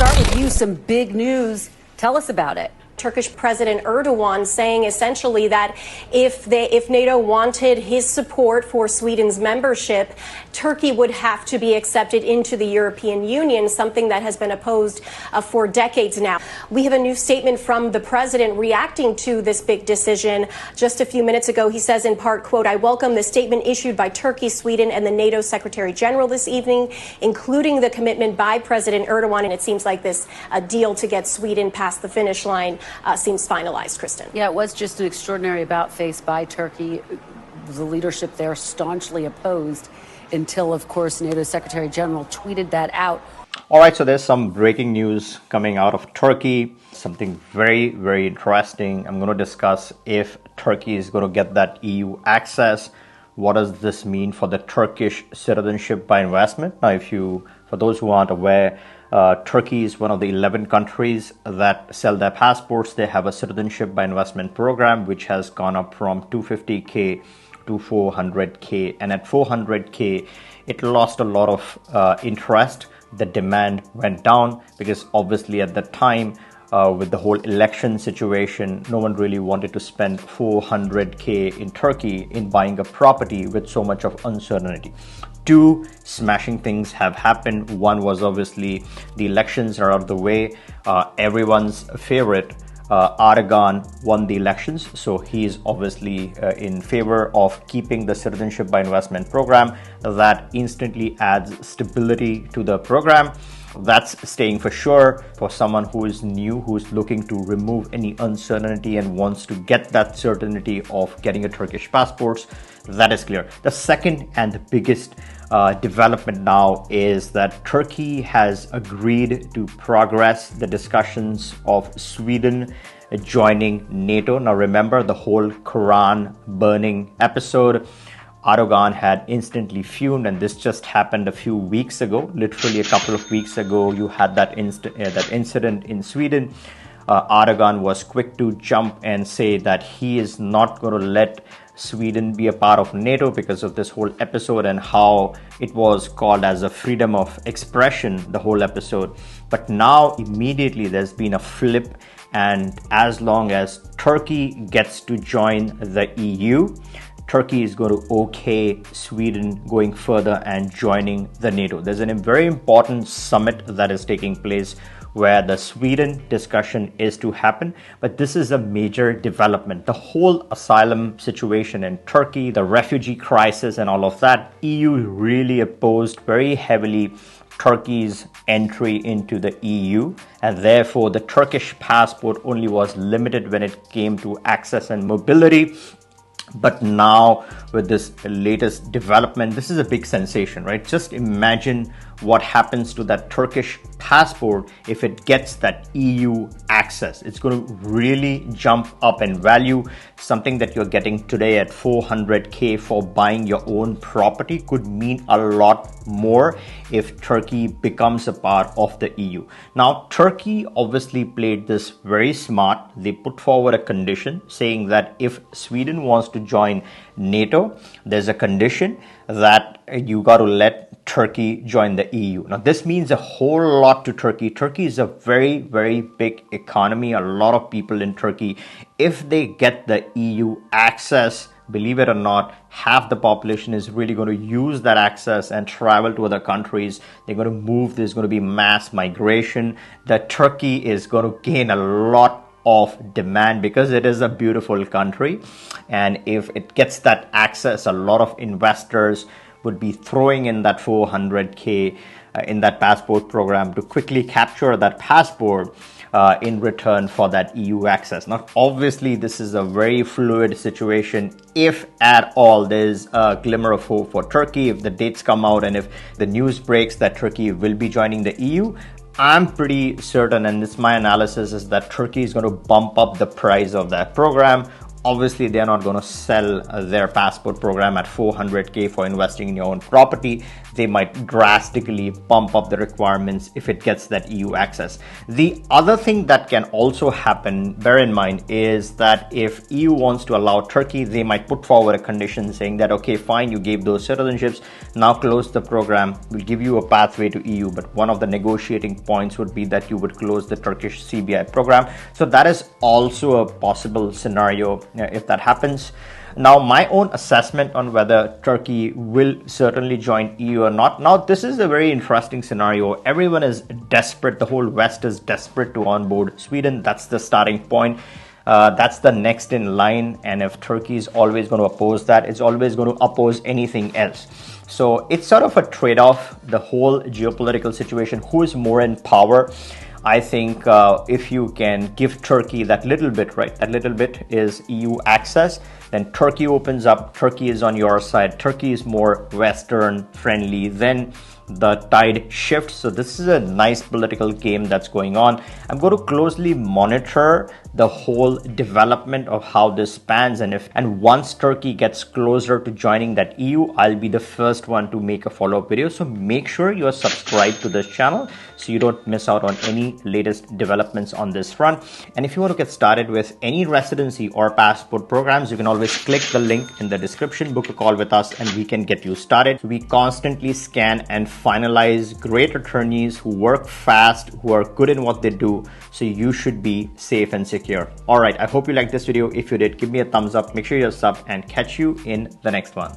start with you. Some big news. Tell us about it. Turkish President Erdogan saying essentially that if NATO wanted his support for Sweden's membership, Turkey would have to be accepted into the European Union, something that has been opposed for decades now. We have a new statement from the president reacting to this big decision. Just a few minutes ago, he says in part, quote, "I welcome the statement issued by Turkey, Sweden, and the NATO Secretary General this evening, including the commitment by President Erdogan." And it seems like this deal to get Sweden past the finish line seems finalized, Kristen. Yeah, it was just an extraordinary about-face by Turkey. The leadership there staunchly opposed until, of course, NATO Secretary General tweeted that out. All right, so there's some breaking news coming out of Turkey. Something very, very interesting. I'm going to discuss if Turkey is going to get that EU access. What does this mean for the Turkish citizenship by investment? Now, for those who aren't aware, Turkey is one of the 11 countries that sell their passports. They have a citizenship by investment program, which has gone up from 250K to 400K. And at 400K, it lost a lot of interest. The demand went down because obviously at that time, with the whole election situation, no one really wanted to spend 400K in Turkey in buying a property with so much of uncertainty. Two smashing things have happened. One was obviously the elections are out of the way. Everyone's favorite, Erdogan, won the elections. So he's obviously in favor of keeping the citizenship by investment program. That instantly adds stability to the program. That's staying for sure. For someone who is new, who's looking to remove any uncertainty and wants to get that certainty of getting a Turkish passport, that is clear. The second and the biggest development now is that Turkey has agreed to progress the discussions of Sweden joining NATO. Now remember the whole Quran burning episode. Erdogan had instantly fumed, and this just happened a few weeks ago. Literally a couple of weeks ago, you had that incident in Sweden. Erdogan was quick to jump and say that he is not going to let Sweden be a part of NATO because of this whole episode and how it was called as a freedom of expression, the whole episode. But now immediately there's been a flip, and as long as Turkey gets to join the EU, Turkey is going to okay Sweden going further and joining the NATO. There's a very important summit that is taking place where the Sweden discussion is to happen. But this is a major development. The whole asylum situation in Turkey, the refugee crisis and all of that, EU really opposed very heavily Turkey's entry into the EU, and therefore the Turkish passport only was limited when it came to access and mobility. But now with this latest development, this is a big sensation, right? Just imagine what happens to that Turkish passport if it gets that EU access. It's going to really jump up in value. Something that you're getting today at 400K for buying your own property could mean a lot more if Turkey becomes a part of the EU. Now, Turkey obviously played this very smart. They put forward a condition saying that if Sweden wants to join NATO, there's a condition that you got to let Turkey join the EU. Now, this means a whole lot to Turkey. Turkey is a very, very big economy. A lot of people in Turkey, if they get the EU access, believe it or not, half the population is really going to use that access and travel to other countries. They're going to move. There's going to be mass migration. That Turkey is going to gain a lot of demand because it is a beautiful country. And if it gets that access, a lot of investors would be throwing in that 400K in that passport program to quickly capture that passport in return for that EU access. Now, obviously, this is a very fluid situation. If at all there's a glimmer of hope for Turkey, if the dates come out and if the news breaks that Turkey will be joining the EU, I'm pretty certain, and it's my analysis, is that Turkey is going to bump up the price of that program. Obviously, they're not going to sell their passport program at 400K for investing in your own property. they might drastically bump up the requirements if it gets that EU access. The other thing that can also happen, bear in mind, is that if EU wants to allow Turkey, they might put forward a condition saying that, okay, fine, you gave those citizenships, now close the program, we'll give you a pathway to EU, but one of the negotiating points would be that you would close the Turkish CBI program. So that is also a possible scenario if that happens. Now, my own assessment on whether Turkey will certainly join EU or not. Now, this is a very interesting scenario. Everyone is desperate. The whole West is desperate to onboard Sweden. That's the starting point. That's the next in line. And if Turkey is always going to oppose that, it's always going to oppose anything else. So it's sort of a trade-off, the whole geopolitical situation. Who is more in power? I think if you can give Turkey that little bit, right? That little bit is EU access. Then Turkey opens up. Turkey is on your side. Turkey is more Western friendly. Then the tide shifts. So this is a nice political game that's going on. I'm going to closely monitor the whole development of how this spans, and once Turkey gets closer to joining that EU, I'll be the first one to make a follow-up video. So make sure you are subscribed to this channel so you don't miss out on any latest developments on this front. And if you want to get started with any residency or passport programs, you can always click the link in the description, book a call with us, and we can get you started. We constantly scan and finalize great attorneys who work fast, who are good in what they do. So you should be safe and secure. All right, I hope you liked this video. If you did, give me a thumbs up, make sure you're sub, and catch you in the next one.